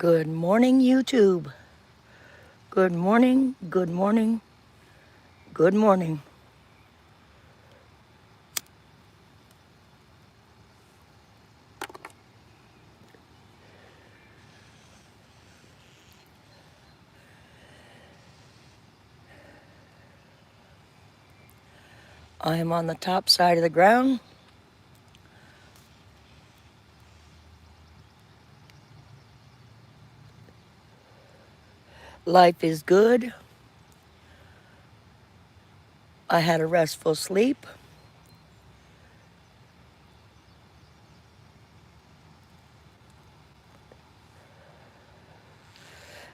Good morning, YouTube. Good morning, good morning, good morning. I am on the top side of the ground. Life is good. I had a restful sleep.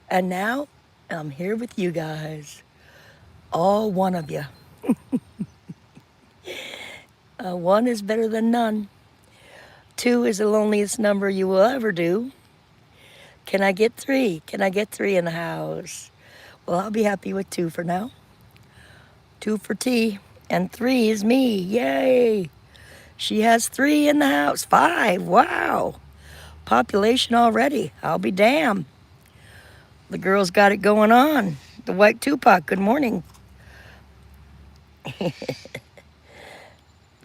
And now I'm here with you guys. All one of you. One is better than none. Two is the loneliest number you will ever do. Can I get three? Can I get three in the house? Well, I'll be happy with two for now. Two for T. And three is me. Yay! She has three in the house. Five. Wow. Population already. I'll be damned. The girl's got it going on. The White Tupac. Good morning.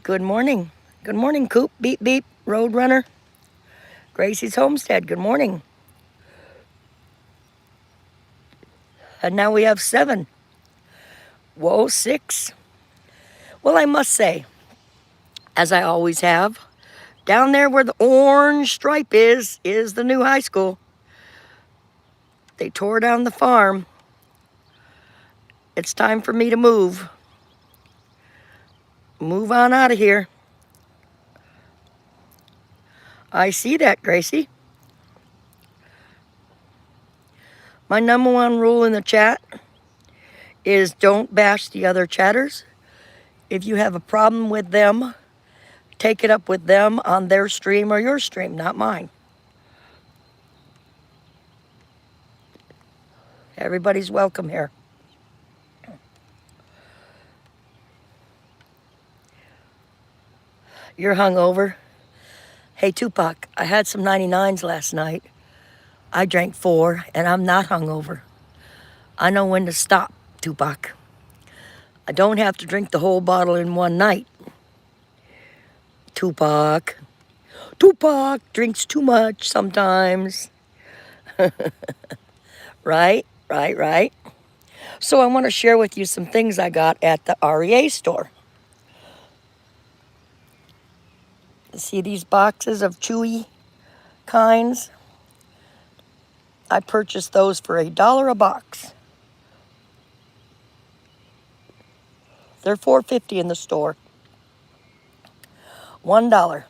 Good morning. Good morning, Coop. Beep, beep. Roadrunner. Gracie's Homestead. Good morning. And now we have 7. Whoa, 6. Well, I must say, as I always have, down there where the orange stripe is the new high school. They tore down the farm. It's time for me to move. Move on out of here. I see that, Gracie. My number one rule in the chat is don't bash the other chatters. If you have a problem with them, take it up with them on their stream or your stream, not mine. Everybody's welcome here. You're hungover. Hey, Tupac, I had some 99s last night. I drank 4, and I'm not hungover. I know when to stop, Tupac. I don't have to drink the whole bottle in one night. Tupac. Tupac drinks too much sometimes. Right? So I want to share with you some things I got at the REA store. See these boxes of chewy kinds? I purchased those for $1 a box. They're $4.50 in the store. $1.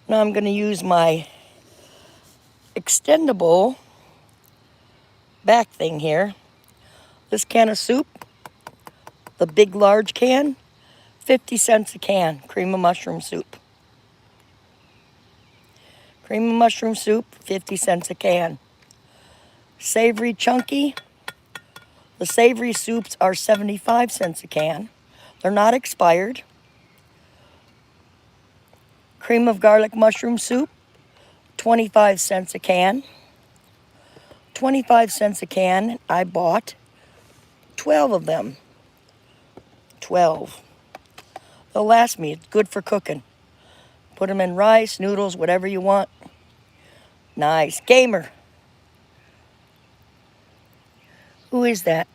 Now I'm going to use my extendable back thing here. This can of soup, the big large can, 50 cents a can, cream of mushroom soup. Cream of mushroom soup, 50 cents a can. Savory chunky, the savory soups are 75 cents a can. They're not expired. Cream of garlic mushroom soup, 25 cents a can. 25 cents a can. I bought 12 of them. 12. They'll last me. It's good for cooking. Put them in rice, noodles, whatever you want. Nice. Gamer. Who is that?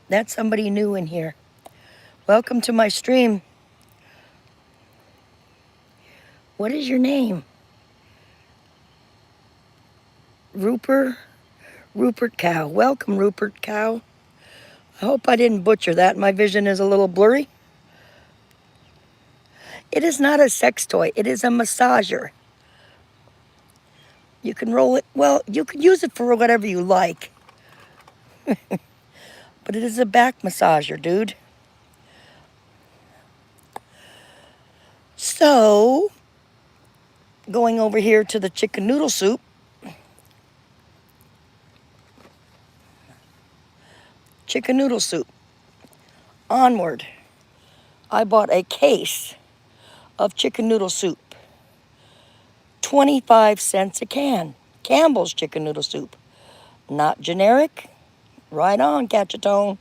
That's somebody new in here. Welcome to my stream. What is your name? Rupert Cow. Welcome, Rupert Cow. I hope I didn't butcher that. My vision is a little blurry. It is not a sex toy. It is a massager. You can roll it. Well, you can use it for whatever you like. But it is a back massager, dude. So, going over here to the chicken noodle soup. Chicken noodle soup. Onward. I bought a case of chicken noodle soup. 25 cents a can. Campbell's chicken noodle soup. Not generic. Right on, Catchatone.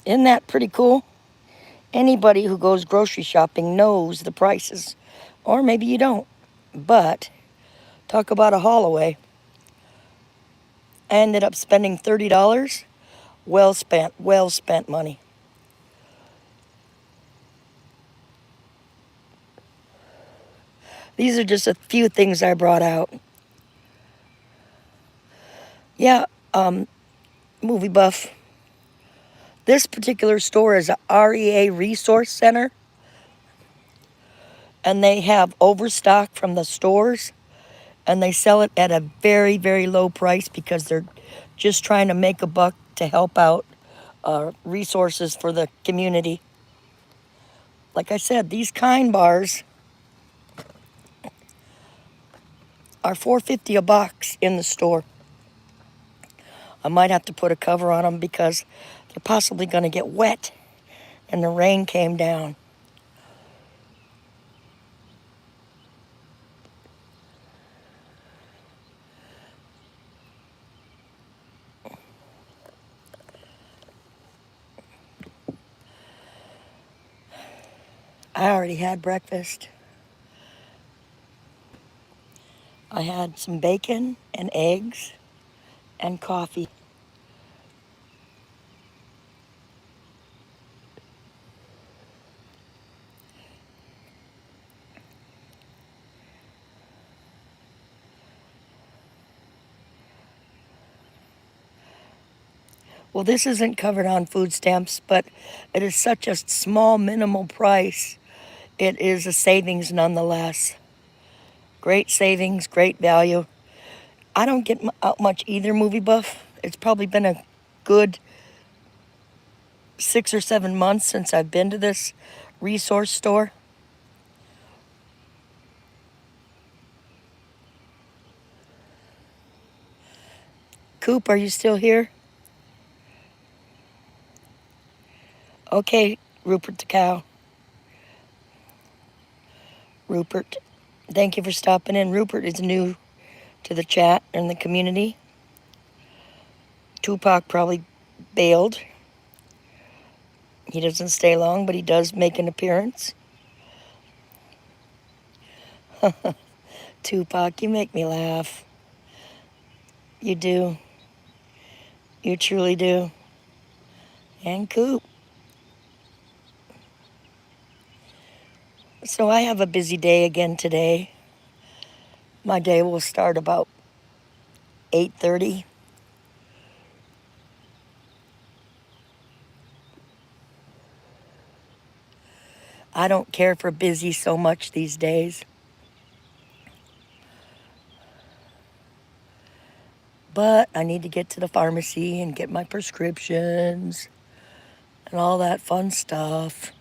Isn't that pretty cool? Anybody who goes grocery shopping knows the prices. Or maybe you don't. But talk about a haul away. I ended up spending $30. Well spent money. These are just a few things I brought out. Yeah, movie buff. This particular store is a REA Resource Center. And they have overstock from the stores. And they sell it at a very, very low price because they're just trying to make a buck to help out resources for the community. Like I said, these Kind bars are $4.50 a box in the store. I might have to put a cover on them because they're possibly going to get wet and the rain came down. I already had breakfast. I had some bacon and eggs and coffee. Well, this isn't covered on food stamps, but it is such a small, minimal price. It is a savings nonetheless. Great savings, great value. I don't get out much either, movie buff. It's probably been a good 6 or 7 months since I've been to this resource store. Coop, are you still here? Okay, Rupert the cow. Rupert, thank you for stopping in. Rupert is new to the chat and the community. Tupac probably bailed. He doesn't stay long, but he does make an appearance. Tupac, you make me laugh. You do. You truly do. And Coop. So I have a busy day again today. My day will start about 8:30. I don't care for busy so much these days. But I need to get to the pharmacy and get my prescriptions and all that fun stuff.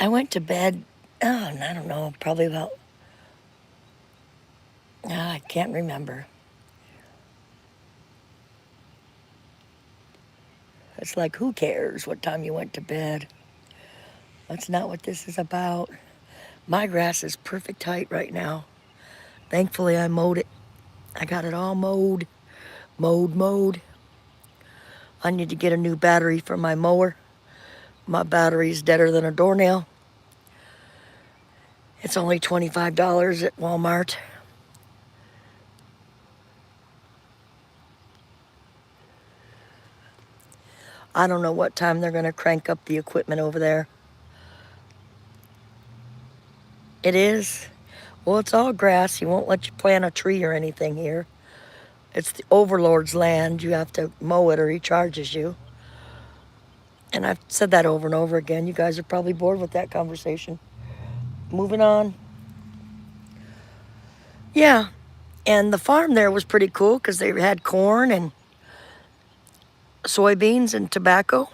I went to bed, I don't know, probably about, I can't remember. It's like, who cares what time you went to bed? That's not what this is about. My grass is perfect height right now. Thankfully, I mowed it. I got it all mowed. Mowed. I need to get a new battery for my mower. My battery's deader than a doornail. It's only $25 at Walmart. I don't know what time they're going to crank up the equipment over there. It is? Well, it's all grass. He won't let you plant a tree or anything here. It's the overlord's land. You have to mow it or he charges you. And I've said that over and over again. You guys are probably bored with that conversation. Moving on. Yeah, and the farm there was pretty cool because they had corn and soybeans and tobacco.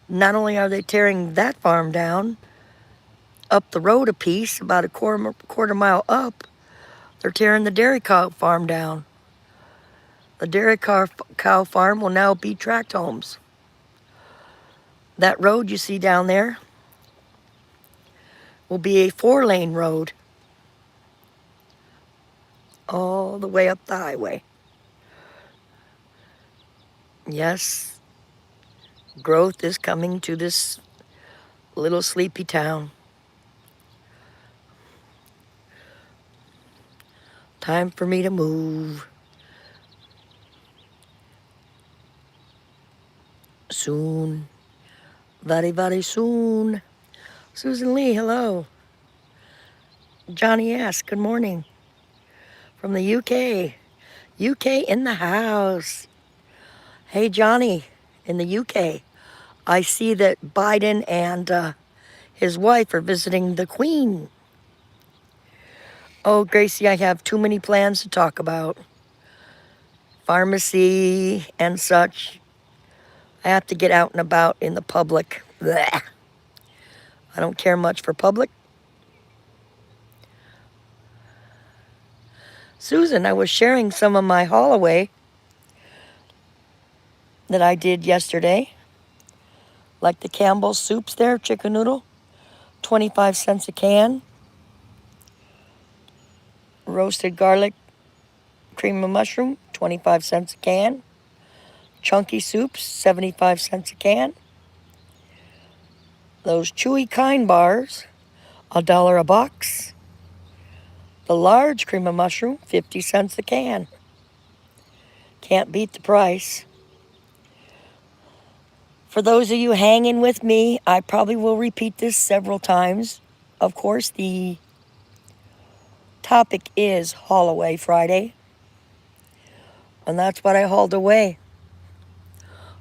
Not only are they tearing that farm down, up the road a piece, about a quarter mile up, they're tearing the dairy cow farm down. The dairy cow farm will now be tract homes. That road you see down there will be a 4-lane road all the way up the highway. Yes, growth is coming to this little sleepy town. Time for me to move. Soon. Very, very soon. Susan Lee, hello. Johnny S., good morning. From the UK. UK in the house. Hey, Johnny, in the UK. I see that Biden and his wife are visiting the Queen. Oh, Gracie, I have too many plans to talk about. Pharmacy and such. I have to get out and about in the public. Blech. I don't care much for public. Susan, I was sharing some of my haul away that I did yesterday. Like the Campbell's soups there, chicken noodle, 25 cents a can. Roasted garlic, cream of mushroom, 25 cents a can. Chunky soups, 75 cents a can. Those chewy kind bars, $1 a box. The large cream of mushroom, 50 cents a can. Can't beat the price. For those of you hanging with me, I probably will repeat this several times. Of course, the topic is Haul Away Friday. And that's what I hauled away.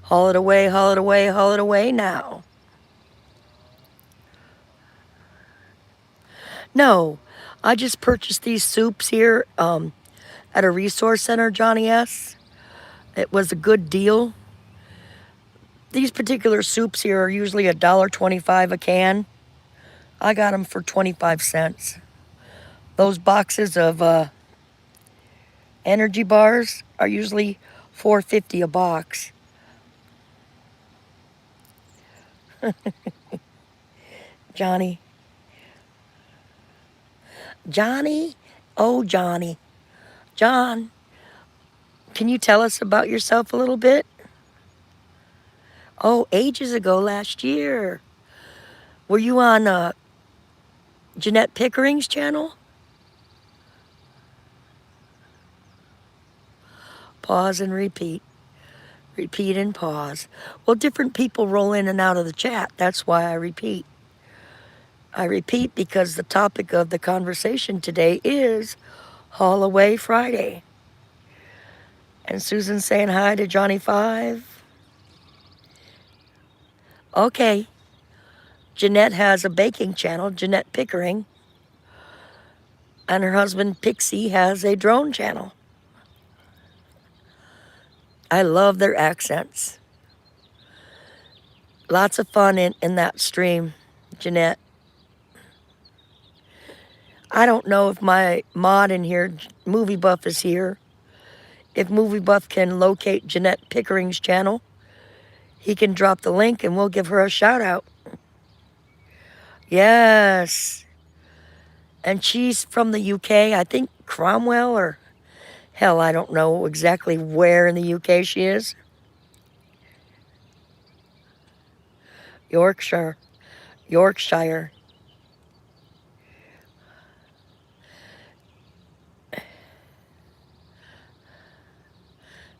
Haul it away, haul it away, haul it away now. No, I just purchased these soups here at a resource center, Johnny S. It was a good deal. These particular soups here are usually $1.25 a can. I got them for 25 cents. Those boxes of energy bars are usually $4.50 a box. Johnny. Johnny? Oh, Johnny. John, can you tell us about yourself a little bit? Oh, ages ago last year. Were you on Jeanette Pickering's channel? Pause and repeat. Repeat and pause. Well, different people roll in and out of the chat. That's why I repeat. I repeat because the topic of the conversation today is Haul Away Friday. And Susan's saying hi to Johnny 5. Okay. Jeanette has a baking channel, Jeanette Pickering. And her husband, Pixie, has a drone channel. I love their accents. Lots of fun in that stream, Jeanette. I don't know if my mod in here, Movie Buff, is here. If Movie Buff can locate Jeanette Pickering's channel, he can drop the link and we'll give her a shout out. Yes. And she's from the UK, I think Cromwell, or hell, I don't know exactly where in the UK she is. Yorkshire.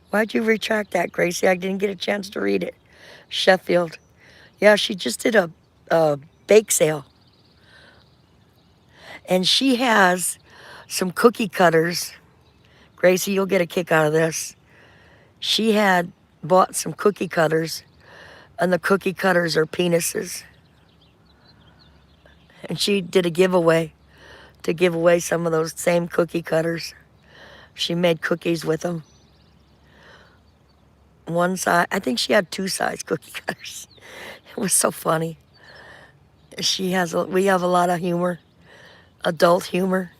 Why'd you retract that, Gracie? I didn't get a chance to read it. Sheffield. Yeah, she just did a bake sale. And she has some cookie cutters. Gracie, you'll get a kick out of this. She had bought some cookie cutters, and the cookie cutters are penises. And she did a giveaway to give away some of those same cookie cutters. She made cookies with them. one size. I think she had two size cookie cutters. It was so funny. We have a lot of humor, adult humor.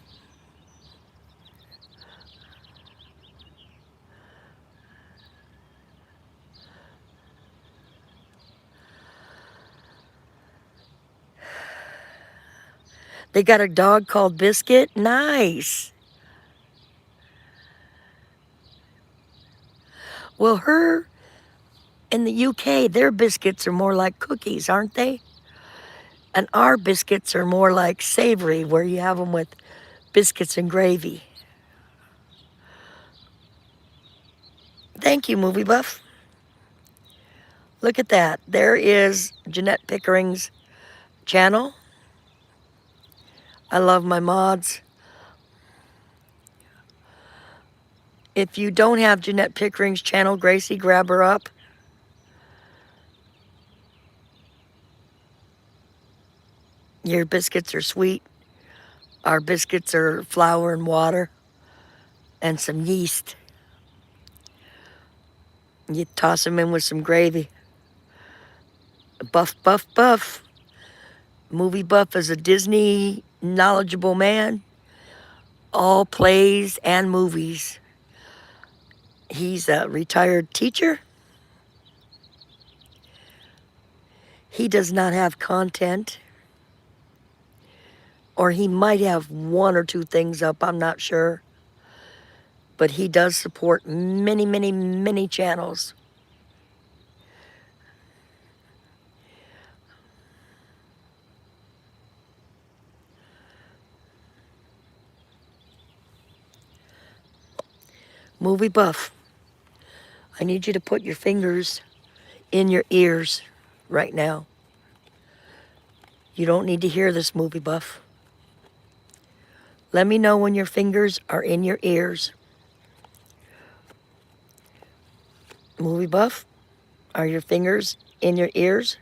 They got a dog called Biscuit. Nice. Well, her in the UK, their biscuits are more like cookies, aren't they? And our biscuits are more like savory, where you have them with biscuits and gravy. Thank you, Movie Buff. Look at that. There is Jeanette Pickering's channel. I love my mods. If you don't have Jeanette Pickering's channel, Gracie, grab her up. Your biscuits are sweet. Our biscuits are flour and water and some yeast. You toss them in with some gravy. Buff, buff, buff. Movie Buff is a Disney knowledgeable man. All plays and movies. He's a retired teacher. He does not have content. Or he might have one or two things up, I'm not sure. But he does support many, many, many channels. Movie Buff, I need you to put your fingers in your ears right now. You don't need to hear this, Movie Buff. Let me know when your fingers are in your ears. Movie Buff, are your fingers in your ears?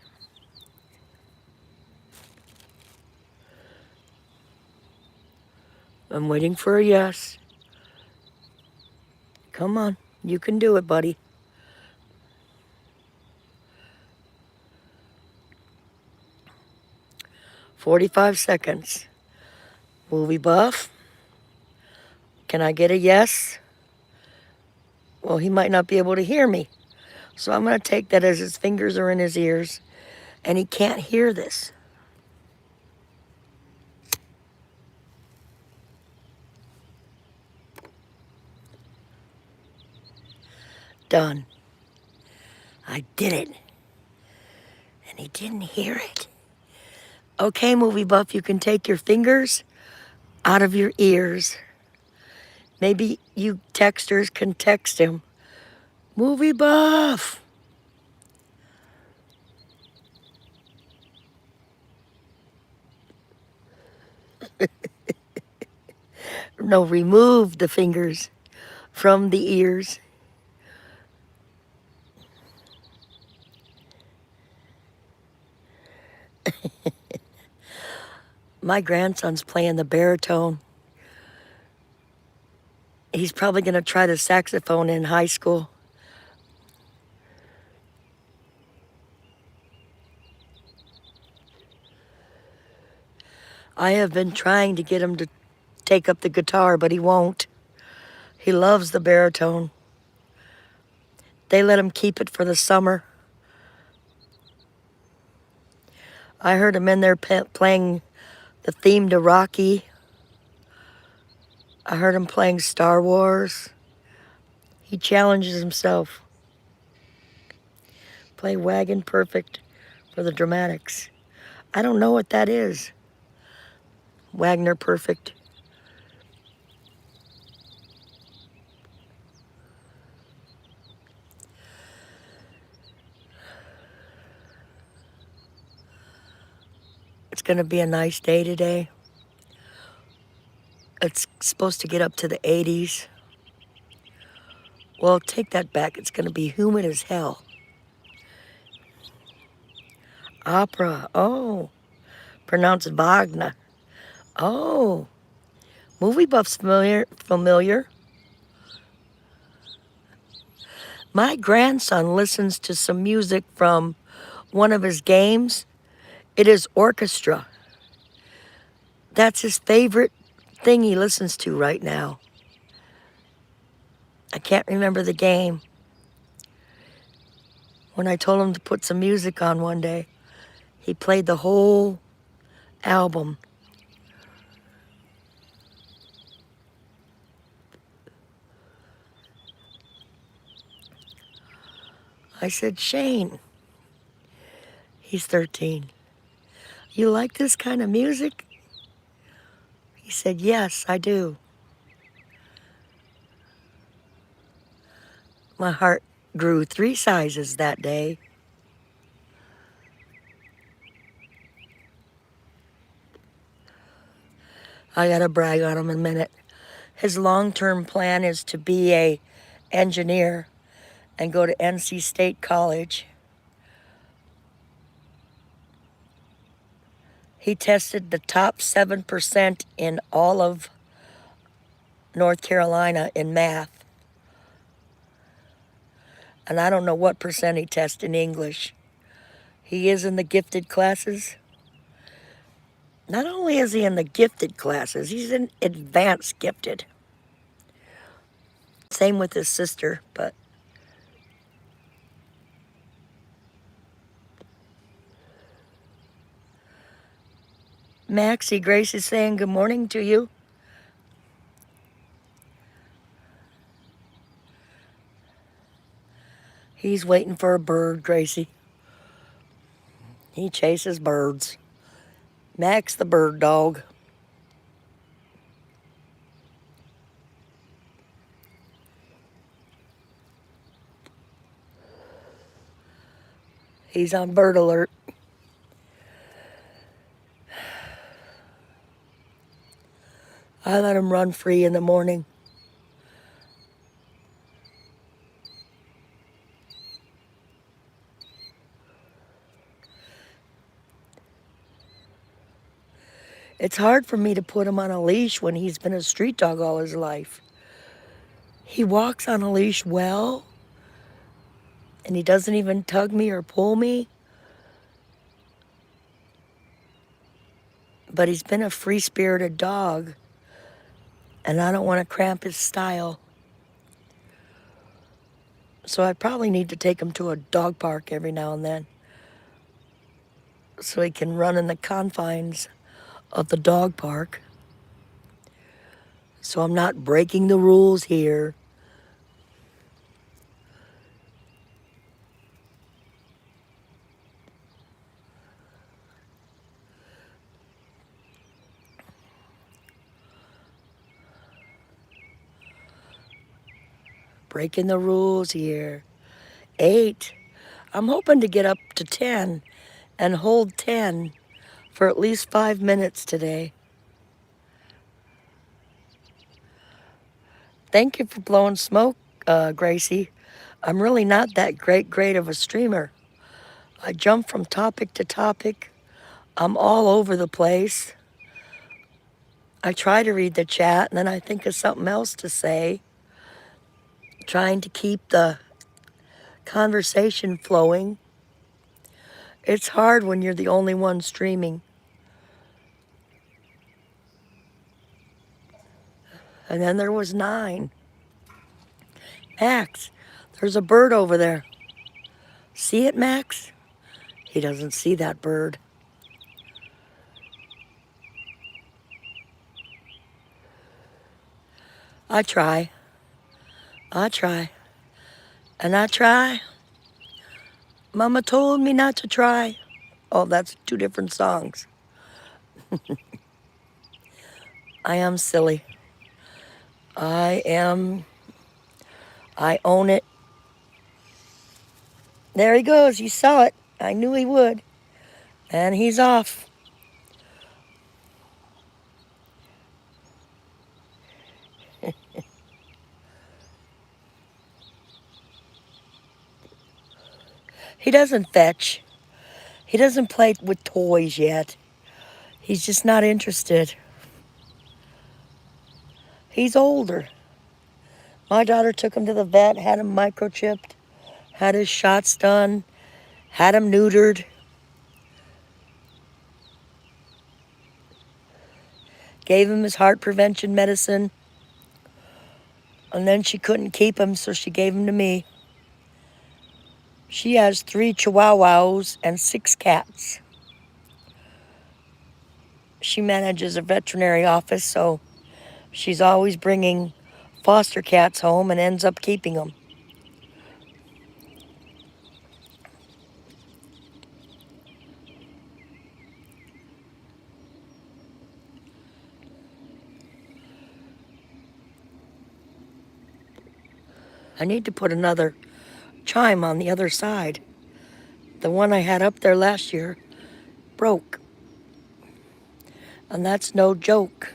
I'm waiting for a yes. Come on, you can do it, buddy. "45 seconds. Movie Buff, can I get a yes? Well, he might not be able to hear me. So I'm going to take that as his fingers are in his ears and he can't hear this. Done. I did it. And he didn't hear it. Okay, Movie Buff, you can take your fingers out of your ears. Maybe you texters can text him. Movie Buff. No, remove the fingers from the ears. My grandson's playing the baritone. He's probably going to try the saxophone in high school. I have been trying to get him to take up the guitar, but he won't. He loves the baritone. They let him keep it for the summer. I heard him in there playing the theme to Rocky. I heard him playing Star Wars. He challenges himself. Play Wagon Perfect for the Dramatics. I don't know what that is. Wagner Perfect. It's going to be a nice day today. It's supposed to get up to the 80s. Well, take that back. It's going to be humid as hell. Opera. Oh. Pronounced Wagner. Oh. Movie Buff's familiar. My grandson listens to some music from one of his games. It is orchestra. That's his favorite thing he listens to right now. I can't remember the game. When I told him to put some music on one day, he played the whole album. I said, Shane, he's 13. You like this kind of music? He said, yes, I do. My heart grew 3 sizes that day. I gotta brag on him in a minute. His long-term plan is to be a engineer and go to NC State College. He tested the top 7% in all of North Carolina in math. And I don't know what percent he tested in English. He is in the gifted classes. Not only is he in the gifted classes, he's in advanced gifted. Same with his sister, but Maxie, Grace is saying good morning to you. He's waiting for a bird, Gracie. He chases birds. Max the bird dog. He's on bird alert. I let him run free in the morning. It's hard for me to put him on a leash when he's been a street dog all his life. He walks on a leash well, and he doesn't even tug me or pull me. But he's been a free-spirited dog, and I don't want to cramp his style. So I probably need to take him to a dog park every now and then so he can run in the confines of the dog park. So I'm not breaking the rules here. Breaking the rules here. 8. I'm hoping to get up to 10 and hold 10 for at least 5 minutes today. Thank you for blowing smoke, Gracie. I'm really not that great of a streamer. I jump from topic to topic. I'm all over the place. I try to read the chat and then I think of something else to say. Trying to keep the conversation flowing. It's hard when you're the only one streaming. And then there was 9. Max, there's a bird over there. See it, Max? He doesn't see that bird. I try. And I try. Mama told me not to try. Oh, that's 2 different songs. I am silly. I own it. There he goes. You saw it. I knew he would. And he's off. He doesn't fetch. He doesn't play with toys yet. He's just not interested. He's older. My daughter took him to the vet, had him microchipped. Had his shots done, had him neutered, gave him his heart prevention medicine, and then she couldn't keep him, so she gave him to me. She has 3 chihuahuas and 6 cats. She manages a veterinary office, so she's always bringing foster cats home and ends up keeping them. I need to put another chime on the other side. The one I had up there last year broke. And that's no joke.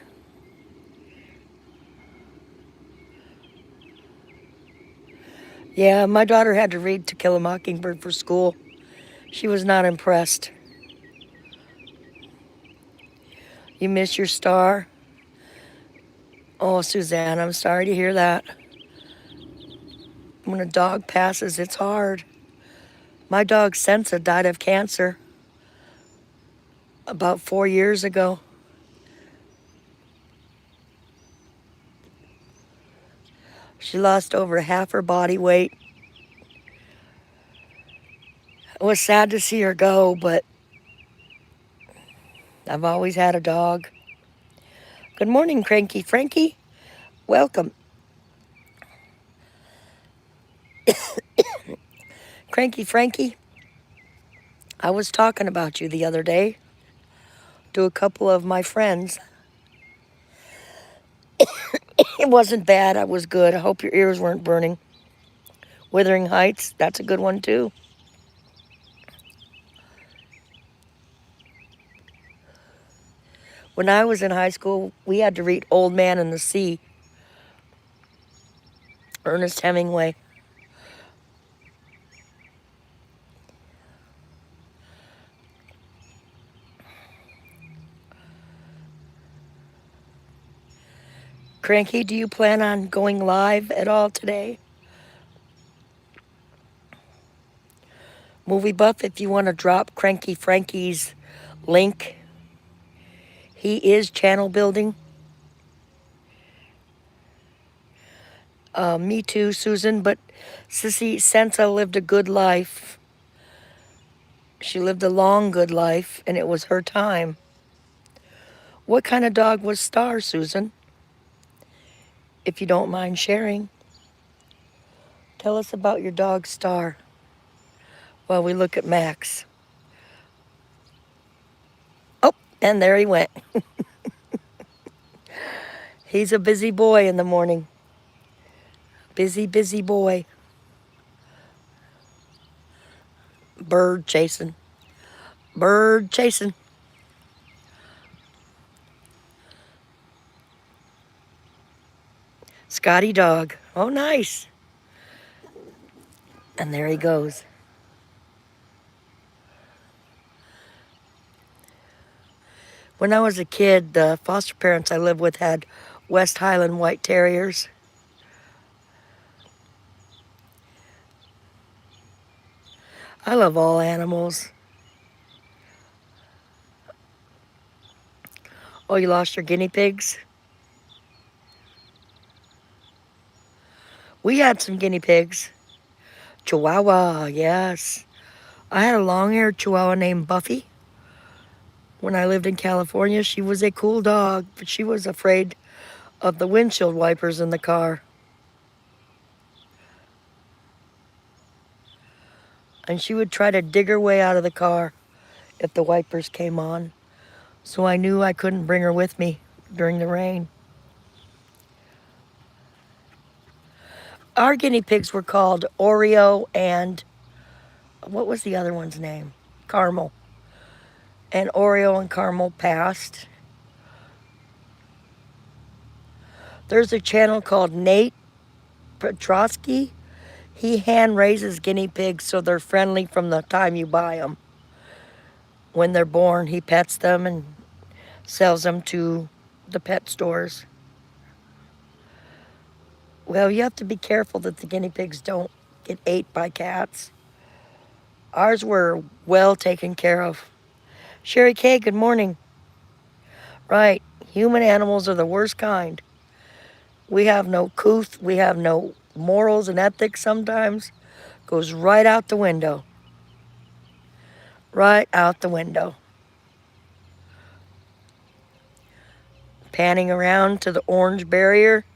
Yeah, my daughter had to read To Kill a Mockingbird for school. She was not impressed. You miss your star? Oh, Suzanne, I'm sorry to hear that. When a dog passes, it's hard. My dog Sensa died of cancer about 4 years ago. She lost over half her body weight. It was sad to see her go, but I've always had a dog. Good morning, Cranky Frankie. Welcome. Cranky Frankie, I was talking about you the other day to a couple of my friends. It wasn't bad. I was good. I hope your ears weren't burning. Wuthering Heights, that's a good one too. When I was in high school, we had to read Old Man and the Sea, Ernest Hemingway. Cranky, do you plan on going live at all today? Movie Buff, if you want to drop Cranky Frankie's link, he is channel building. Me too, Susan, but Sissy Sensa lived a good life. She lived a long, good life, and it was her time. What kind of dog was Star, Susan? If you don't mind sharing. Tell us about your dog, Star, while we look at Max. Oh, and there he went. He's a busy boy in the morning. Busy, busy boy. Bird chasing. Bird chasing. Scotty dog. Oh, nice. And there he goes. When I was a kid, the foster parents I lived with had West Highland White Terriers. I love all animals. Oh, you lost your guinea pigs? We had some guinea pigs. Chihuahua, yes. I had a long-haired Chihuahua named Buffy. When I lived in California, she was a cool dog, but she was afraid of the windshield wipers in the car. And she would try to dig her way out of the car if the wipers came on. So I knew I couldn't bring her with me during the rain. Our guinea pigs were called Oreo and, what was the other one's name? Caramel. And Oreo and Caramel passed. There's a channel called Nate Petrosky. He hand raises guinea pigs so they're friendly from the time you buy them. When they're born, he pets them and sells them to the pet stores. Well, you have to be careful that the guinea pigs don't get ate by cats. Ours were well taken care of. Sherry K, good morning. Right, human animals are the worst kind. We have no couth, we have no morals and ethics sometimes. Goes right out the window. Right out the window. Panning around to the orange barrier.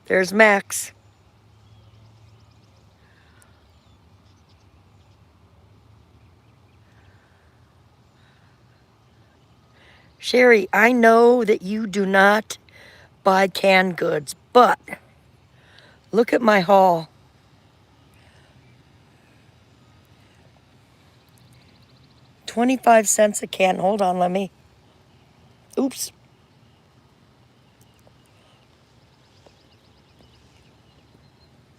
There's Max. Sherry, I know that you do not buy canned goods, but look at my haul. 25 cents a can. Hold on, let me. Oops.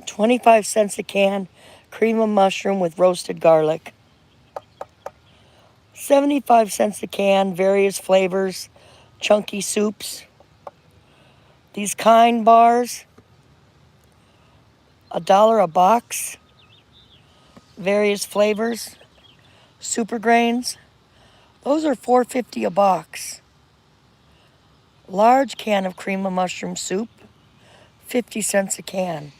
$0.25 a can, cream of mushroom with roasted garlic. 75 cents a can, various flavors, chunky soups. These Kind bars, $1 a box, various flavors, super grains. Those are $4.50 a box. Large can of cream of mushroom soup, 50 cents a can.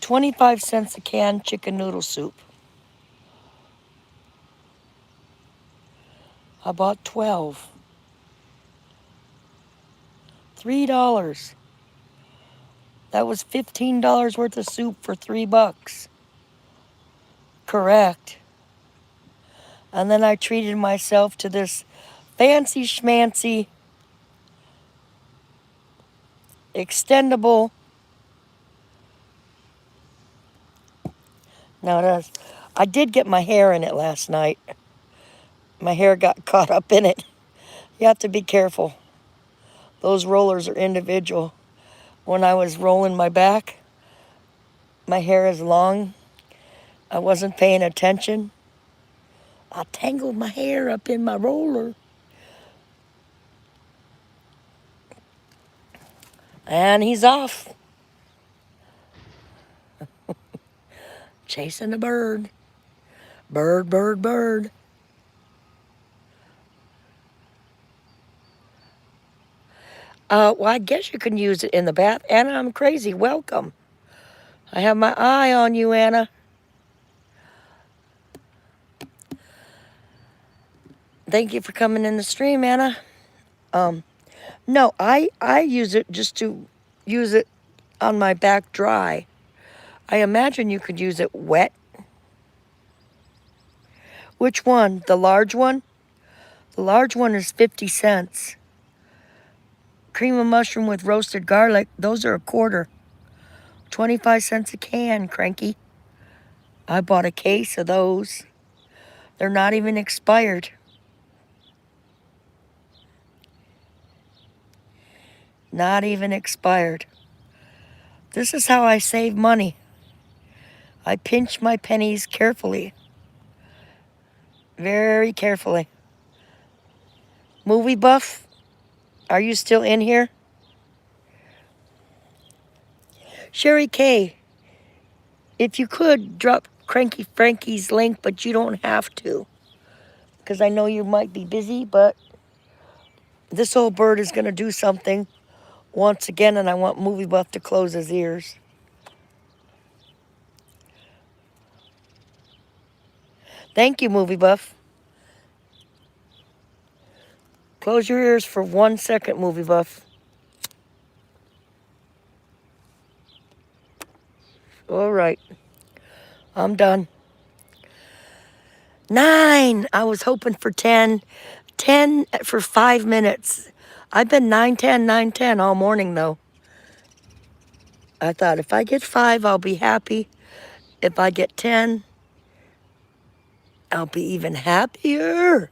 25 cents a can chicken noodle soup. I bought 12. $3. That was $15 worth of soup for $3. Correct. And then I treated myself to this fancy schmancy extendable. No, that's, I did get my hair in it last night. My hair got caught up in it. You have to be careful. Those rollers are individual. When I was rolling my back, my hair is long. I wasn't paying attention. I tangled my hair up in my roller. And he's off. Chasing a bird. Bird, bird, bird. Well, I guess you can use it in the bath. Anna, I'm crazy. Welcome. I have my eye on you, Anna. Thank you for coming in the stream, Anna. No, I use it just to use it on my back dry. I imagine you could use it wet. Which one? The large one? The large one is 50 cents. Cream of mushroom with roasted garlic, those are a quarter. 25 cents a can, cranky. I bought a case of those. They're not even expired. Not even expired. This is how I save money. I pinch my pennies carefully. Very carefully. Movie buff, are you still in here? Sherry K, if you could drop Cranky Frankie's link, but you don't have to. Because I know you might be busy, but this old bird is going to do something once again, and I want Movie Buff to close his ears. Thank you, Movie Buff. Close your ears for 1 second, Movie Buff. All right. I'm done. 9. I was hoping for 10. 10 for 5 minutes. I've been 9:10, 9:10 all morning, though. I thought if I get 5, I'll be happy. If I get 10, I'll be even happier.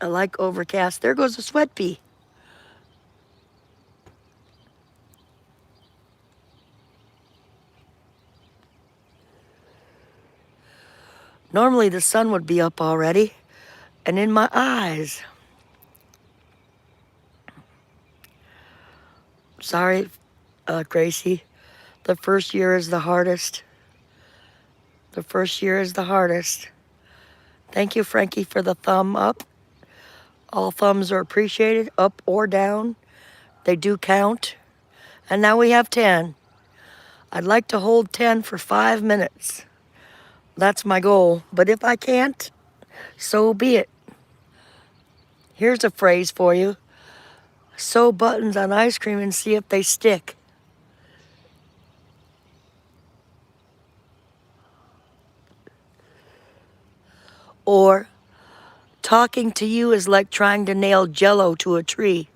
I like overcast. There goes a sweat bee. Normally the sun would be up already, and in my eyes. Sorry, Gracie. The first year is the hardest. The first year is the hardest. Thank you, Frankie, for the thumb up. All thumbs are appreciated, up or down. They do count. And now we have 10. I'd like to hold 10 for 5 minutes. That's my goal. But if I can't, so be it. Here's a phrase for you. Sew buttons on ice cream and see if they stick. Or, talking to you is like trying to nail Jell-O to a tree.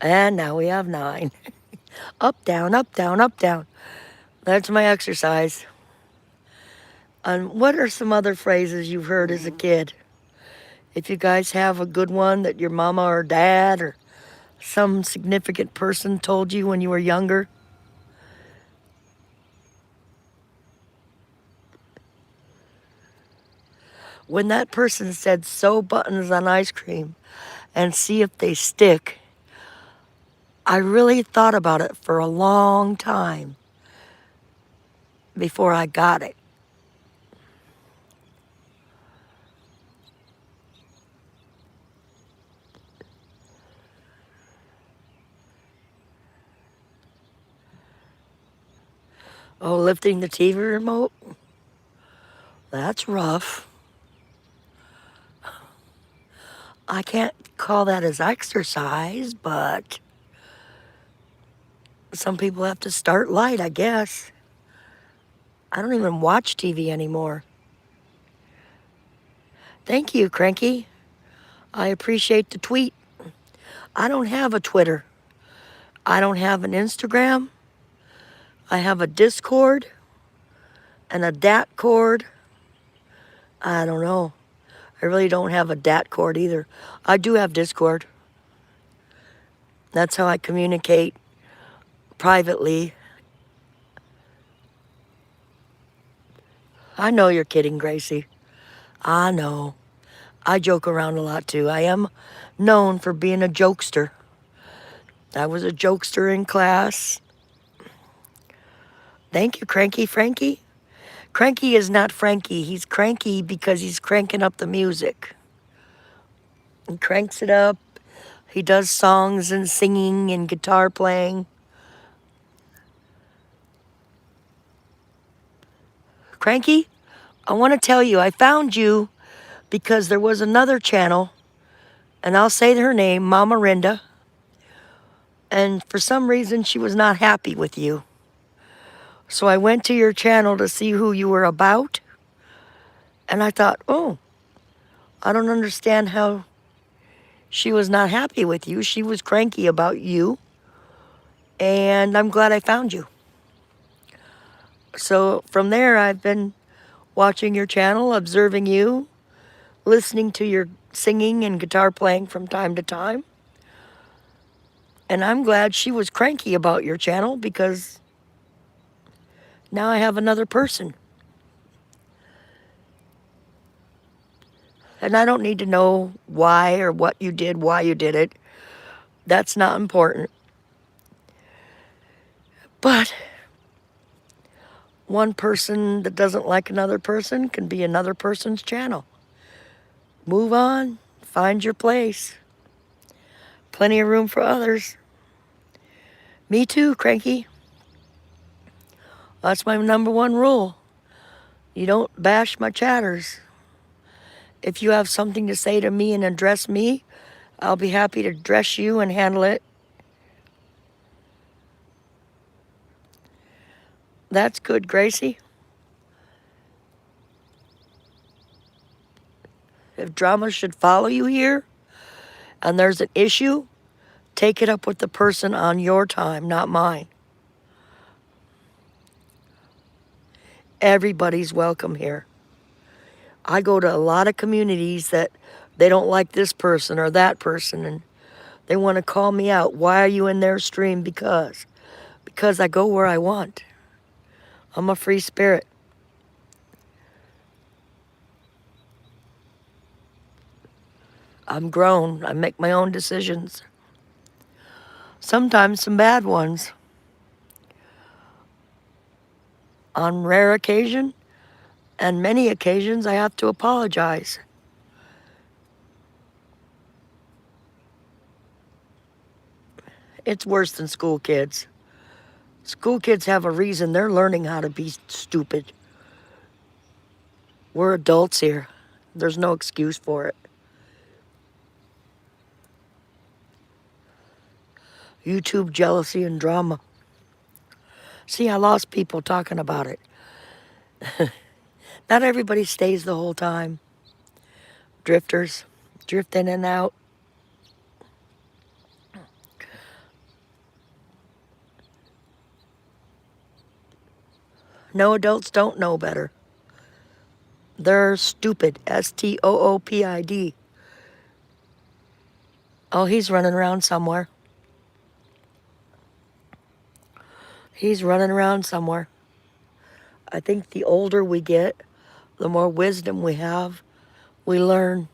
And now we have 9. Up, down, up, down, up, down. That's my exercise. And what are some other phrases you've heard as a kid? If you guys have a good one that your mama or dad or some significant person told you when you were younger. When that person said, sew buttons on ice cream and see if they stick, I really thought about it for a long time before I got it. Oh, lifting the TV remote? That's rough. I can't call that as exercise, but some people have to start light, I guess. I don't even watch TV anymore. Thank you, Cranky. I appreciate the tweet. I don't have a Twitter. I don't have an Instagram. I have a Discord and a Datcord. I don't know. I really don't have a Datcord either. I do have Discord. That's how I communicate privately. I know you're kidding, Gracie. I know. I joke around a lot too. I am known for being a jokester. I was a jokester in class. Thank you, Cranky Frankie. Cranky is not Frankie. He's cranky because he's cranking up the music. He cranks it up. He does songs and singing and guitar playing. Cranky, I want to tell you, I found you because there was another channel, and I'll say her name, Mama Rinda, and for some reason she was not happy with you. So I went to your channel to see who you were about, and I thought, oh, I don't understand how she was not happy with you. She was cranky about you, and I'm glad I found you. So from there, I've been watching your channel, observing you, listening to your singing and guitar playing from time to time. And I'm glad she was cranky about your channel because now I have another person. And I don't need to know why or what you did, why you did it. That's not important. But one person that doesn't like another person can be another person's channel. Move on, find your place. Plenty of room for others. Me too, Cranky. That's my number one rule. You don't bash my chatters. If you have something to say to me and address me, I'll be happy to address you and handle it. That's good, Gracie. If drama should follow you here and there's an issue, take it up with the person on your time, not mine. Everybody's welcome here. I go to a lot of communities that they don't like this person or that person, and they want to call me out. Why are you in their stream? Because I go where I want. I'm a free spirit. I'm grown. I make my own decisions. Sometimes some bad ones. On rare occasion and many occasions, I have to apologize. It's worse than school kids. School kids have a reason. They're learning how to be stupid. We're adults here. There's no excuse for it. YouTube jealousy and drama. See, I lost people talking about it. Not everybody stays the whole time. Drifters, drift in and out. No, adults don't know better. They're stupid. STOOPID. Oh, he's running around somewhere. He's running around somewhere. I think the older we get, the more wisdom we have, we learn.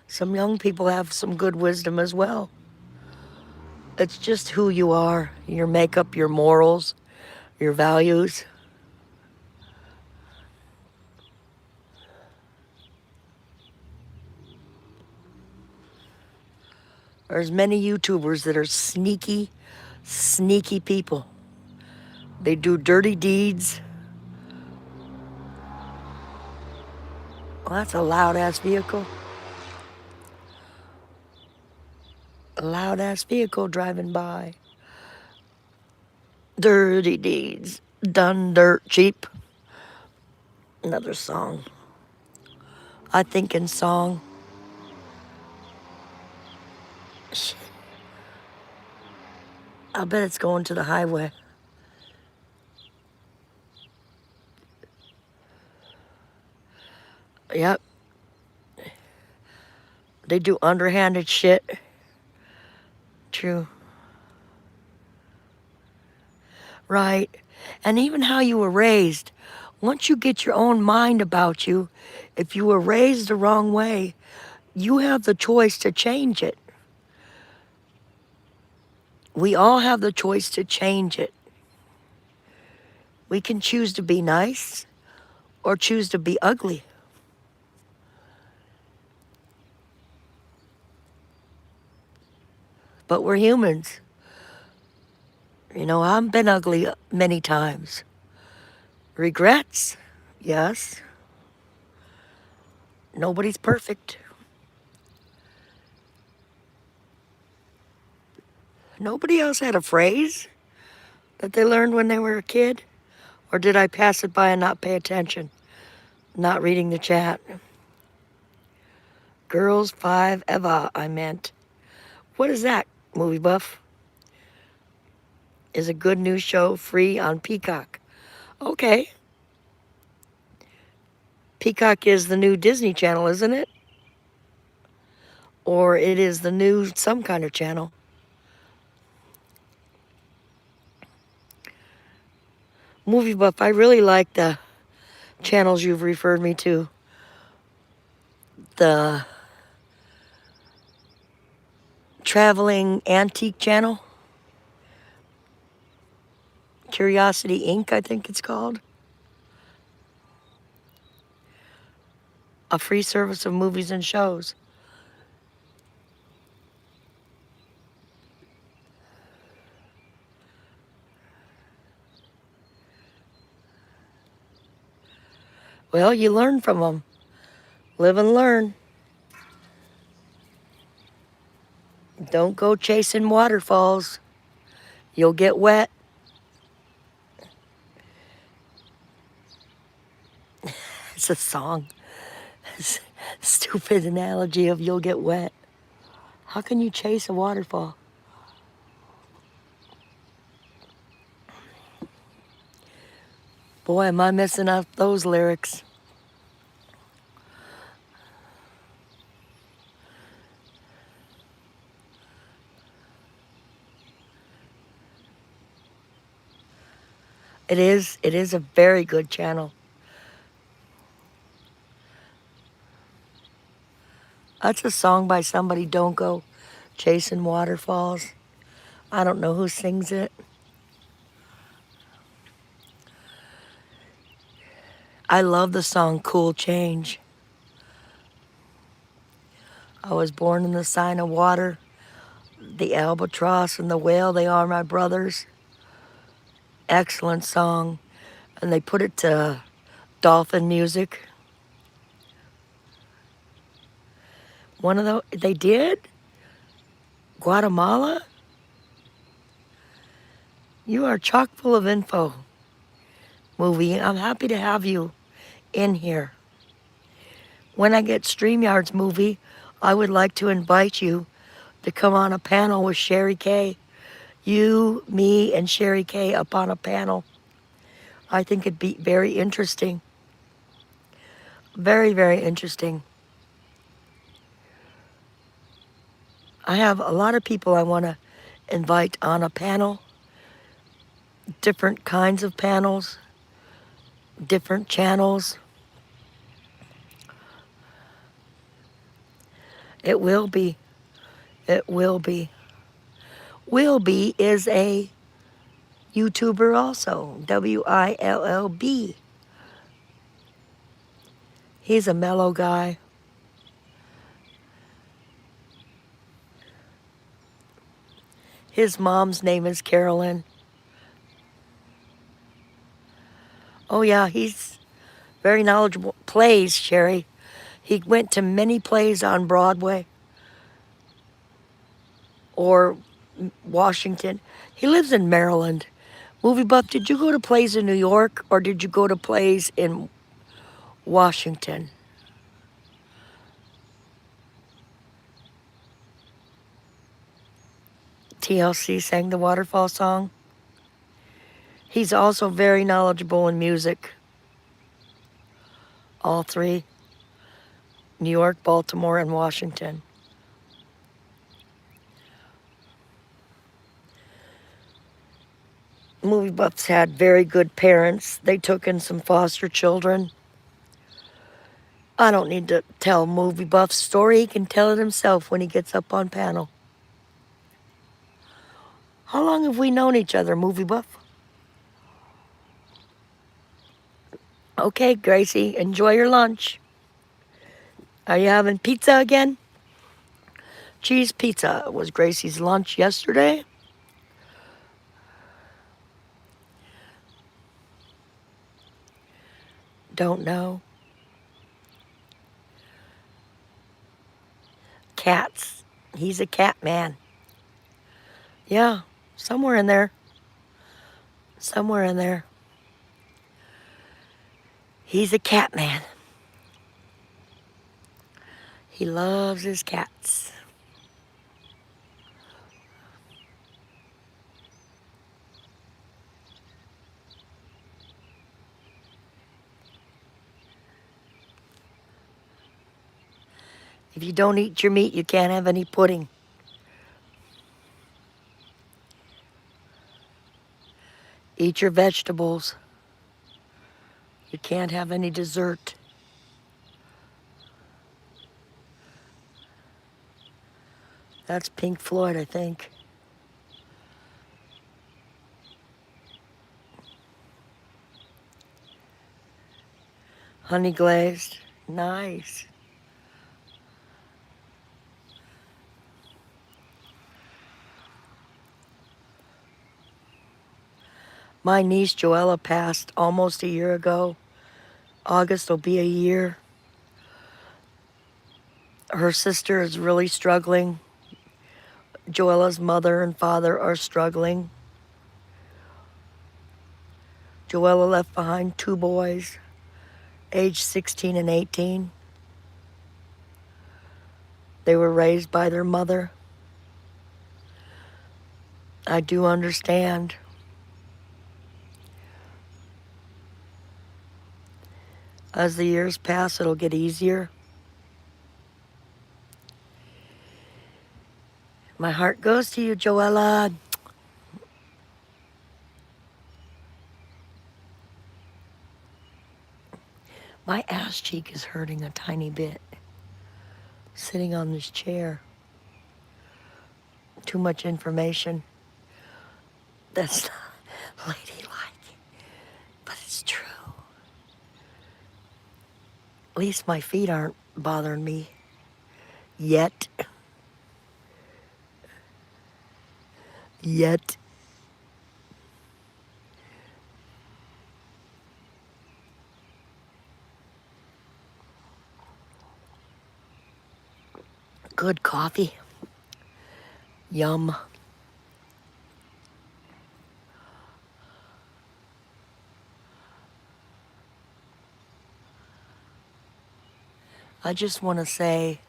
Some young people have some good wisdom as well. It's just who you are, your makeup, your morals, your values. There's many YouTubers that are sneaky, sneaky people. They do dirty deeds. Well, that's a loud-ass vehicle. A loud-ass vehicle driving by. Dirty deeds, done dirt cheap. Another song. I think in song. I bet it's going to the highway. Yep. They do underhanded shit. True. Right. And even how you were raised. Once you get your own mind about you, if you were raised the wrong way, you have the choice to change it. We all have the choice to change it. We can choose to be nice or choose to be ugly. But we're humans. You know, I've been ugly many times. Regrets? Yes. Nobody's perfect. Nobody else had a phrase that they learned when they were a kid? Or did I pass it by and not pay attention? Not reading the chat. Girls 5 Eva, I meant. What is that, Movie Buff? Is a good news show free on Peacock. Okay. Peacock is the new Disney Channel, isn't it? Or it is the new some kind of channel. Movie Buff, I really like the channels you've referred me to. The Traveling Antique Channel. Curiosity Inc., I think it's called. A free service of movies and shows. Well, you learn from them. Live and learn. Don't go chasing waterfalls. You'll get wet. It's a song. Stupid analogy of you'll get wet. How can you chase a waterfall? Boy, am I missing out those lyrics. It is a very good channel. That's a song by somebody, Don't Go Chasing Waterfalls. I don't know who sings it. I love the song Cool Change. I was born in the sign of water. The albatross and the whale, they are my brothers. Excellent song. And they put it to dolphin music. One of those, they did? Guatemala? You are chock full of info, movie. I'm happy to have you in here. When I get StreamYards, movie, I would like to invite you to come on a panel with Sherry Kay. You, me, and Sherry Kay up on a panel. I think it'd be very interesting. Very, very interesting. I have a lot of people I want to invite on a panel. Different kinds of panels. Different channels. It will be. It will be. Will be is a YouTuber also. WILLB. He's a mellow guy. His mom's name is Carolyn. Oh yeah, he's very knowledgeable. Plays, Sherry. He went to many plays on Broadway or Washington. He lives in Maryland. Movie buff, did you go to plays in New York or did you go to plays in Washington? TLC sang the Waterfall song. He's also very knowledgeable in music. All three. New York, Baltimore, and Washington. Movie buffs had very good parents. They took in some foster children. I don't need to tell Movie Buff's story. He can tell it himself when he gets up on panel. How long have we known each other, Movie Buff? Okay, Gracie, enjoy your lunch. Are you having pizza again? Cheese pizza was Gracie's lunch yesterday. Don't know. Cats. He's a cat man. Yeah, somewhere in there. Somewhere in there. He's a cat man. He loves his cats. If you don't eat your meat, you can't have any pudding. Eat your vegetables. You can't have any dessert. That's Pink Floyd, I think. Honey glazed. Nice. My niece Joella passed almost a year ago. August will be a year. Her sister is really struggling. Joella's mother and father are struggling. Joella left behind two boys, aged 16 and 18. They were raised by their mother. I do understand. As the years pass, it'll get easier. My heart goes to you, Joella. My ass cheek is hurting a tiny bit. sitting on this chair. Too much information. That's not ladylike, but it's true. At least my feet aren't bothering me yet. Yet. Good coffee. Yum. I just want to say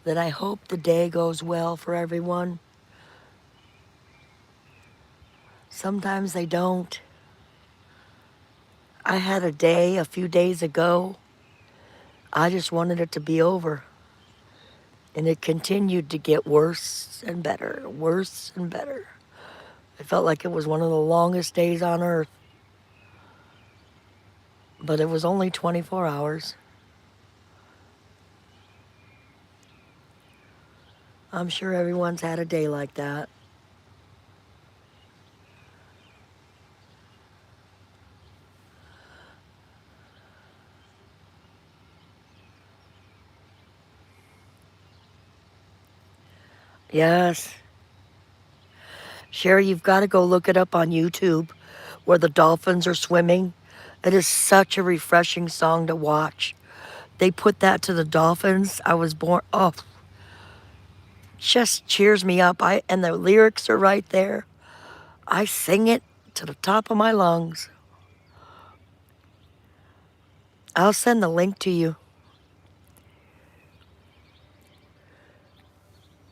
that I hope the day goes well for everyone. Sometimes they don't. I had a day a few days ago. I just wanted it to be over. And it continued to get worse and better, worse and better. It felt like it was one of the longest days on earth. But it was only 24 hours. I'm sure everyone's had a day like that. Yes. Sherry, you've got to go look it up on YouTube where the dolphins are swimming. It is such a refreshing song to watch. They put that to the dolphins. I was born, oh, just cheers me up. And the lyrics are right there. I sing it to the top of my lungs. I'll send the link to you.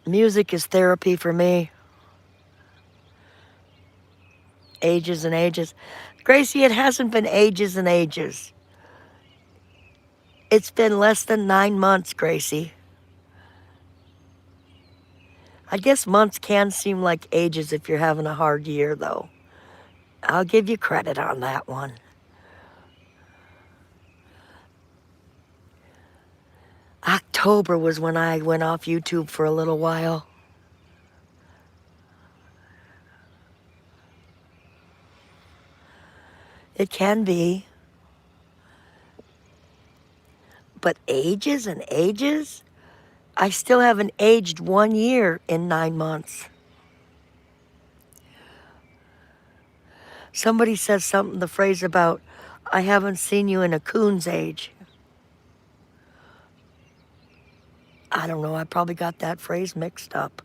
Music is therapy for me. Ages and ages. Gracie, it hasn't been ages and ages. It's been less than 9 months, Gracie. I guess months can seem like ages if you're having a hard year, though. I'll give you credit on that one. October was when I went off YouTube for a little while. It can be. But ages and ages? I still haven't aged 1 year in 9 months. Somebody says something, the phrase about, I haven't seen you in a coon's age. I don't know, I probably got that phrase mixed up.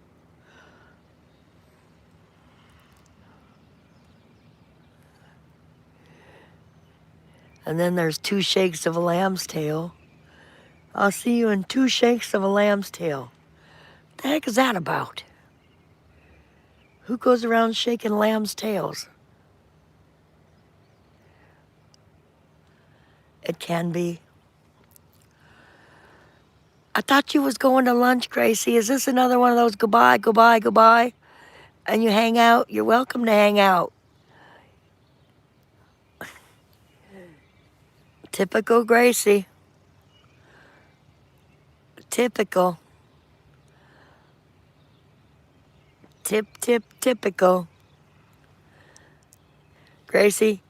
And then there's 2 shakes of a lamb's tail. I'll see you in 2 shakes of a lamb's tail. The heck is that about? Who goes around shaking lamb's tails? It can be. I thought you was going to lunch, Gracie. Is this another one of those goodbye, goodbye, goodbye? And you hang out? You're welcome to hang out. Typical Gracie. Typical. Typical. Gracie,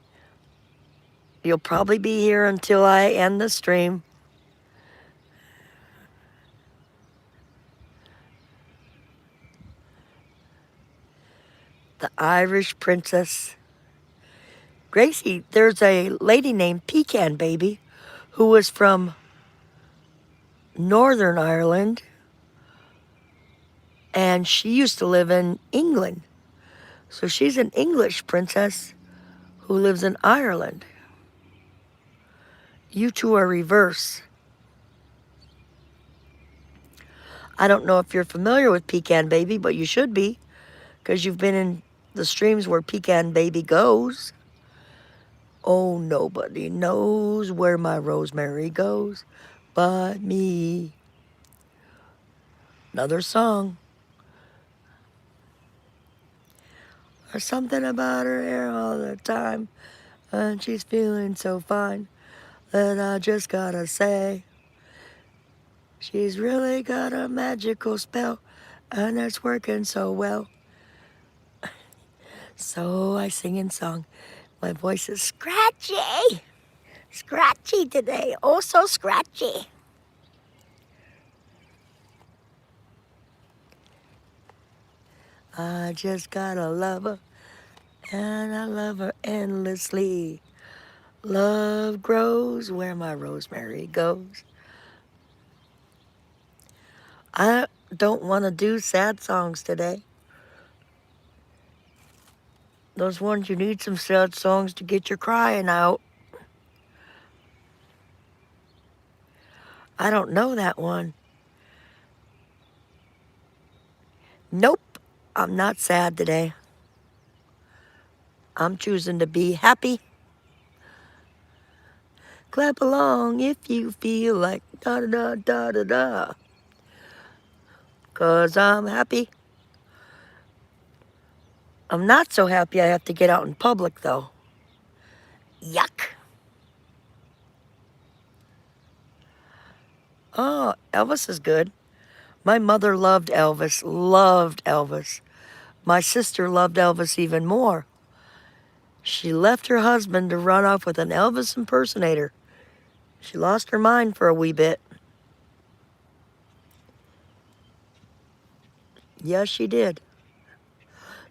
you'll probably be here until I end the stream. The Irish Princess. Gracie, there's a lady named Pecan Baby who was from Northern Ireland, and she used to live in England. So she's an English princess who lives in Ireland. You two are reverse. I don't know if you're familiar with Pecan Baby, but you should be, because you've been in the streams where Pecan Baby goes. Oh, nobody knows where my rosemary goes but me. Another song. There's something about her hair all the time, and she's feeling so fine that I just gotta say, She's really got a magical spell, and it's working so well. So I sing and song. My voice is scratchy. Scratchy today. Oh, so scratchy. I just gotta love her, and I love her endlessly. Love grows where my rosemary goes. I don't want to do sad songs today. Those ones you need some sad songs to get your crying out. I don't know that one. Nope, I'm not sad today. I'm choosing to be happy. Clap along if you feel like da da da da da da. 'Cause I'm happy. I'm not so happy I have to get out in public though. Yuck. Oh, Elvis is good. My mother loved Elvis, loved Elvis. My sister loved Elvis even more. She left her husband to run off with an Elvis impersonator. She lost her mind for a wee bit. Yes, she did.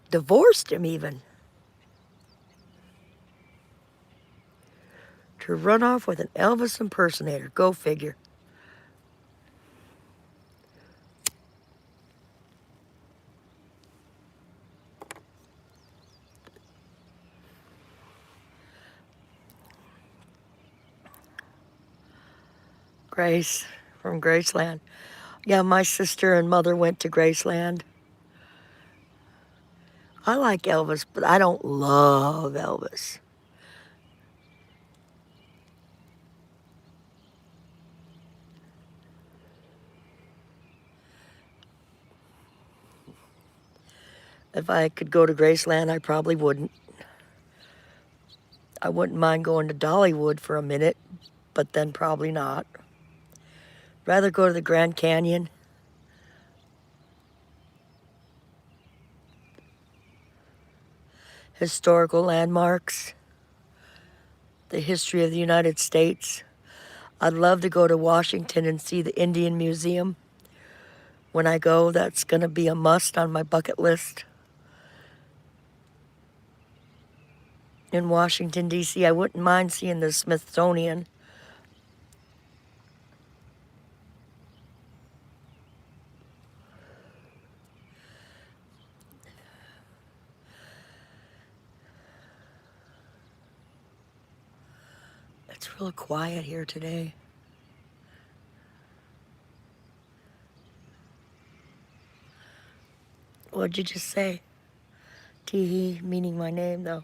Divorced him even. To run off with an Elvis impersonator. Go figure. Grace from Graceland. Yeah, my sister and mother went to Graceland. I like Elvis, but I don't love Elvis. If I could go to Graceland, I probably wouldn't. I wouldn't mind going to Dollywood for a minute, but then probably not. Rather go to the Grand Canyon. Historical landmarks. The history of the United States. I'd love to go to Washington and see the Indian Museum. When I go, that's going to be a must on my bucket list. In Washington, D.C., I wouldn't mind seeing the Smithsonian. It's real quiet here today. What'd you just say? Tee-hee, meaning my name, though.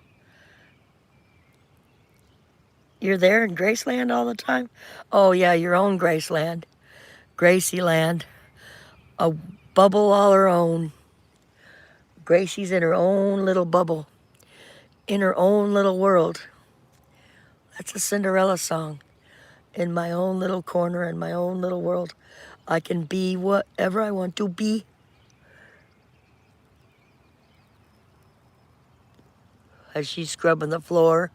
You're there in Graceland all the time? Oh, yeah, your own Graceland. Gracieland. A bubble all her own. Gracie's in her own little bubble. In her own little world. That's a Cinderella song. In my own little corner, in my own little world. I can be whatever I want to be. As she's scrubbing the floor,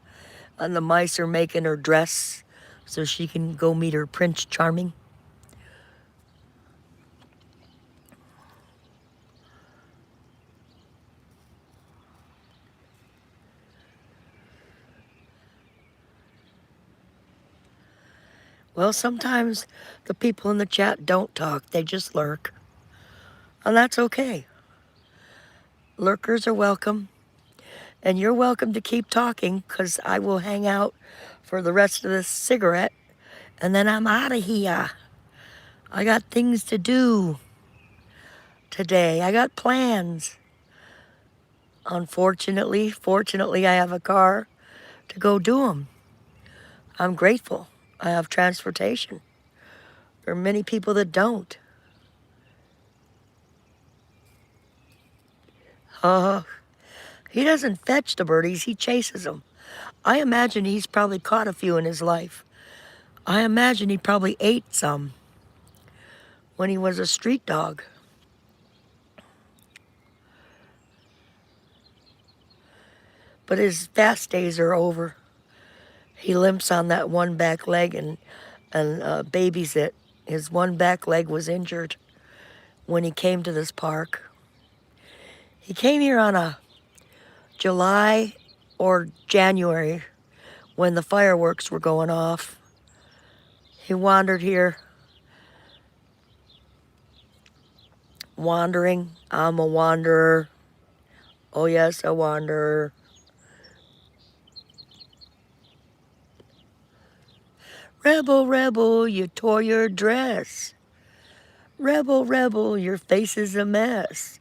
and the mice are making her dress so she can go meet her Prince Charming. Well, sometimes the people in the chat don't talk, they just lurk. And that's okay. Lurkers are welcome. And you're welcome to keep talking, because I will hang out for the rest of this cigarette, and then I'm out of here. I got things to do today. I got plans. Fortunately, I have a car to go do them. I'm grateful I have transportation. There are many people that don't. He doesn't fetch the birdies, he chases them. I imagine he's probably caught a few in his life. I imagine he probably ate some. when he was a street dog. But his fast days are over. He limps on that one back leg and babies it. His one back leg was injured when he came to this park. He came here on a July or January when the fireworks were going off. He wandered here, wandering. I'm a wanderer. Oh yes, a wanderer. Rebel, rebel, you tore your dress. Rebel, rebel, your face is a mess.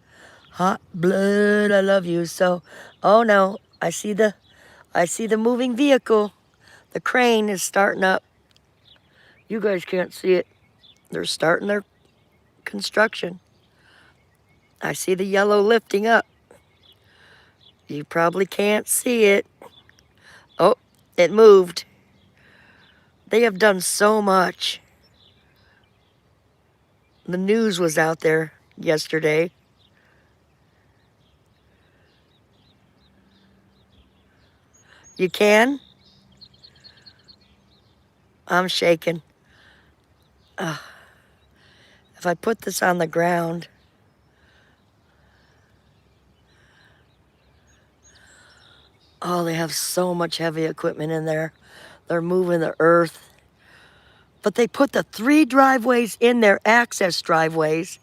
Hot blood, I love you so. Oh no, I see the moving vehicle. The crane is starting up. You guys can't see it. They're starting their construction. I see the yellow lifting up. You probably can't see it. Oh, it moved. They have done so much. The news was out there yesterday. You can? I'm shaking. If I put this on the ground, oh, they have so much heavy equipment in there. They're moving the earth. But they put the 3 driveways in there, access driveways,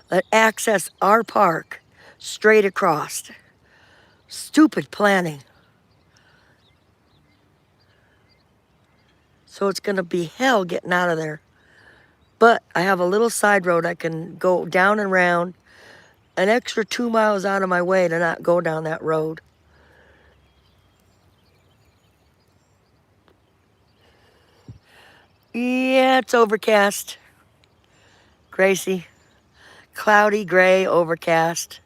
that access our park straight across. Stupid planning. So it's gonna be hell getting out of there. But I have a little side road I can go down and around, an extra 2 miles out of my way to not go down that road. Yeah, it's overcast, Gracie. Cloudy, gray, overcast.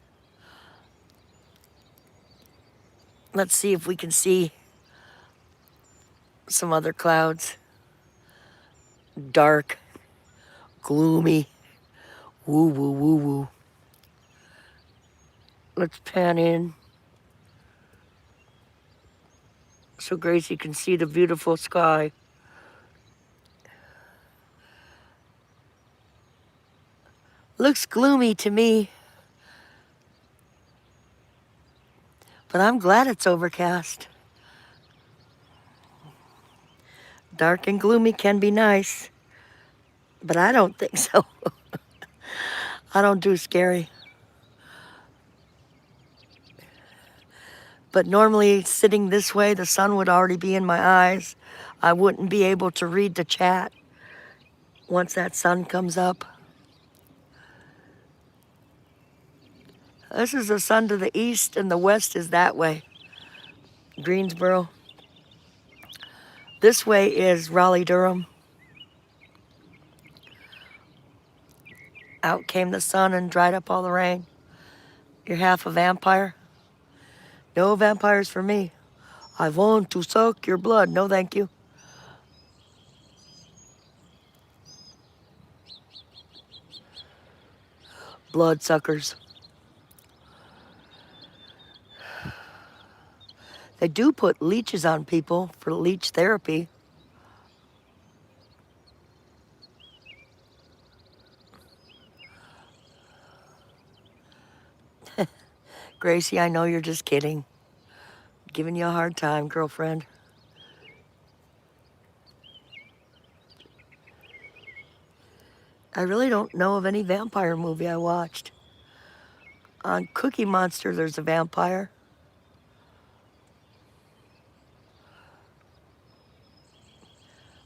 Let's see if we can see some other clouds. Dark, gloomy, woo, woo, woo, woo. Let's pan in so Gracie can see the beautiful sky. Looks gloomy to me, but I'm glad it's overcast. Dark and gloomy can be nice, but I don't think so. I don't do scary. But normally sitting this way, the sun would already be in my eyes. I wouldn't be able to read the chat once that sun comes up. This is the sun to the east and the west is that way. Greensboro. This way is Raleigh-Durham. Out came the sun and dried up all the rain. You're half a vampire? No vampires for me. I want to suck your blood. No, thank you. Bloodsuckers. They do put leeches on people for leech therapy. Gracie, I know you're just kidding. Giving you a hard time, girlfriend. I really don't know of any vampire movie I watched. On Cookie Monster, there's a vampire.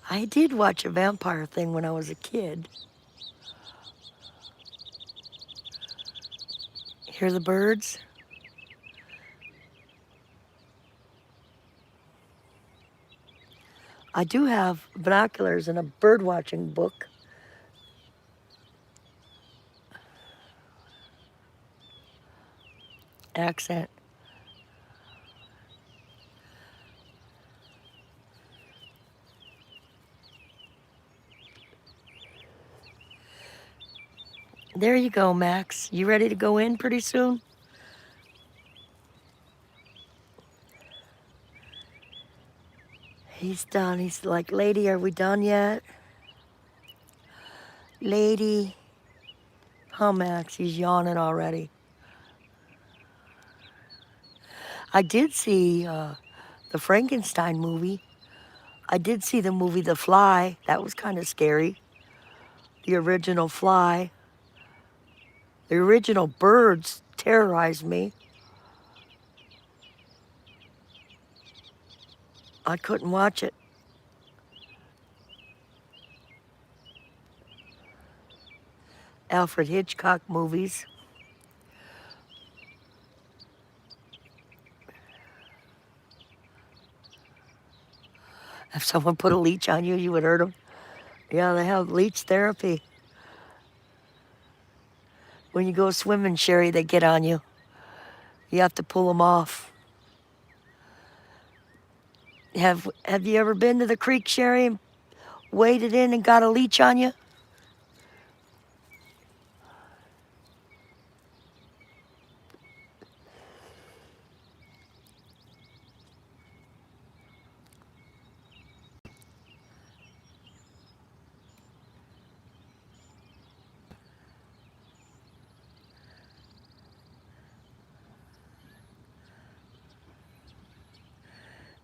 I did watch a vampire thing when I was a kid. Hear the birds? I do have binoculars and a bird watching book. Accent. There you go, Max. You ready to go in pretty soon? He's done. He's like, lady, are we done yet? Lady. Oh, Max, he's yawning already. I did see the Frankenstein movie. I did see the movie The Fly. That was kind of scary. The original Fly. The original Birds terrorized me. I couldn't watch it. Alfred Hitchcock movies. If someone put a leech on you, you would hurt them. Yeah, they have leech therapy. When you go swimming, Sherry, they get on you. You have to pull them off. Have you ever been to the creek, Sherry, and waded in and got a leech on you?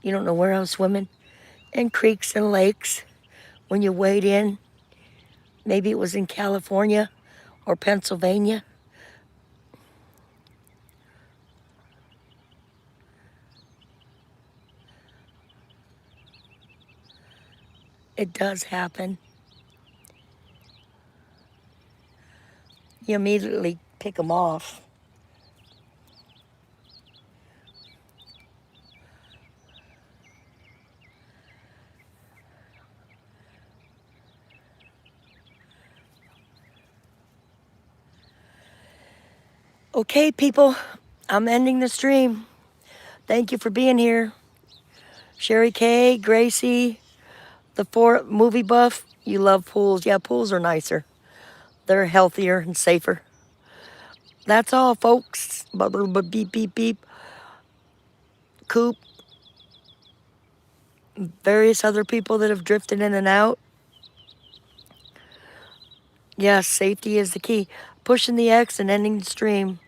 You don't know where I'm swimming? In creeks and lakes. When you wade in, maybe it was in California or Pennsylvania. It does happen. You immediately pick them off. Okay, people, I'm ending the stream. Thank you for being here. Sherry K, Gracie, the movie buff. You love pools. Yeah, pools are nicer. They're healthier and safer. That's all, folks. Beep, beep, beep. Coop. Various other people that have drifted in and out. Yes, safety is the key. Pushing the X and ending the stream.